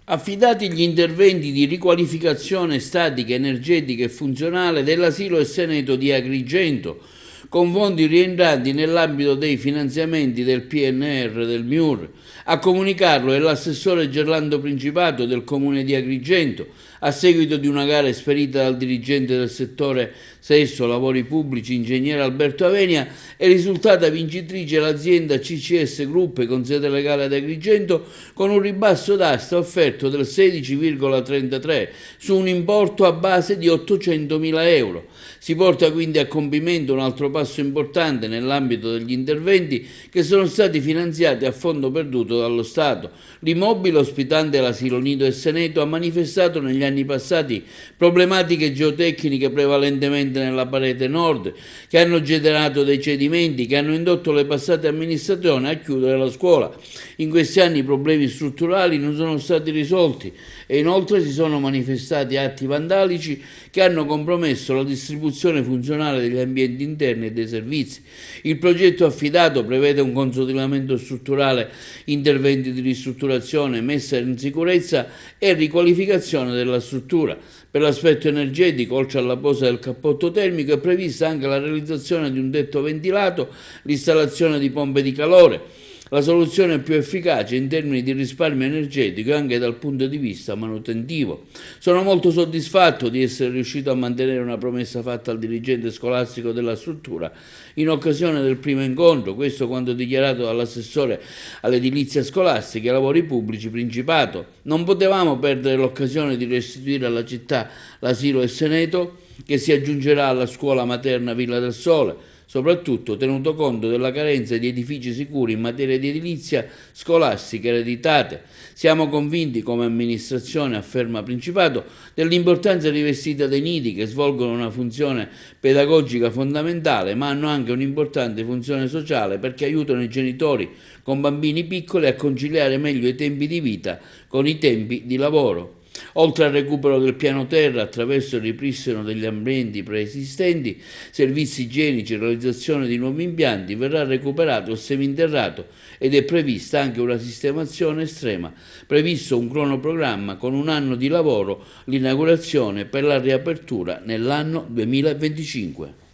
Affidati gli interventi di riqualificazione statica, energetica e funzionale dell'asilo e seneto di Agrigento, con fondi rientranti nell'ambito dei finanziamenti del PNR del MIUR. A comunicarlo è l'assessore Gerlando Principato del Comune di Agrigento, a seguito di una gara esperita dal dirigente del settore Sesso Lavori Pubblici, ingegnere Alberto Avenia, è risultata vincitrice l'azienda CCS Group con sede legale ad Agrigento, con un ribasso d'asta offerto del 16,33 su un importo a base di 800.000 euro. Si porta quindi a compimento un altro passo importante nell'ambito degli interventi che sono stati finanziati a fondo perduto dallo Stato. L'immobile ospitante l'asilo nido e seneto ha manifestato negli anni passati problematiche geotecniche prevalentemente nella parete nord, che hanno generato dei cedimenti che hanno indotto le passate amministrazioni a chiudere la scuola. In questi anni i problemi strutturali non sono stati risolti e inoltre si sono manifestati atti vandalici che hanno compromesso la distribuzione funzionale degli ambienti interni e dei servizi. Il progetto affidato prevede un consolidamento strutturale, interventi di ristrutturazione, messa in sicurezza e riqualificazione della struttura. Per l'aspetto energetico, oltre alla posa del cappotto termico, è prevista anche la realizzazione di un tetto ventilato, l'installazione di pompe di calore. La soluzione più efficace in termini di risparmio energetico e anche dal punto di vista manutentivo. Sono molto soddisfatto di essere riuscito a mantenere una promessa fatta al dirigente scolastico della struttura in occasione del primo incontro, questo quando dichiarato dall'assessore all'edilizia scolastica e ai lavori pubblici Principato. Non potevamo perdere l'occasione di restituire alla città l'asilo e seneto che si aggiungerà alla scuola materna Villa del Sole, soprattutto tenuto conto della carenza di edifici sicuri in materia di edilizia scolastica ereditate. Siamo convinti come amministrazione, afferma Principato, dell'importanza rivestita dei nidi che svolgono una funzione pedagogica fondamentale, ma hanno anche un'importante funzione sociale perché aiutano i genitori con bambini piccoli a conciliare meglio i tempi di vita con i tempi di lavoro. Oltre al recupero del piano terra attraverso il ripristino degli ambienti preesistenti, servizi igienici e realizzazione di nuovi impianti, verrà recuperato il seminterrato ed è prevista anche una sistemazione estrema. Previsto un cronoprogramma con un anno di lavoro, l'inaugurazione per la riapertura nell'anno 2025.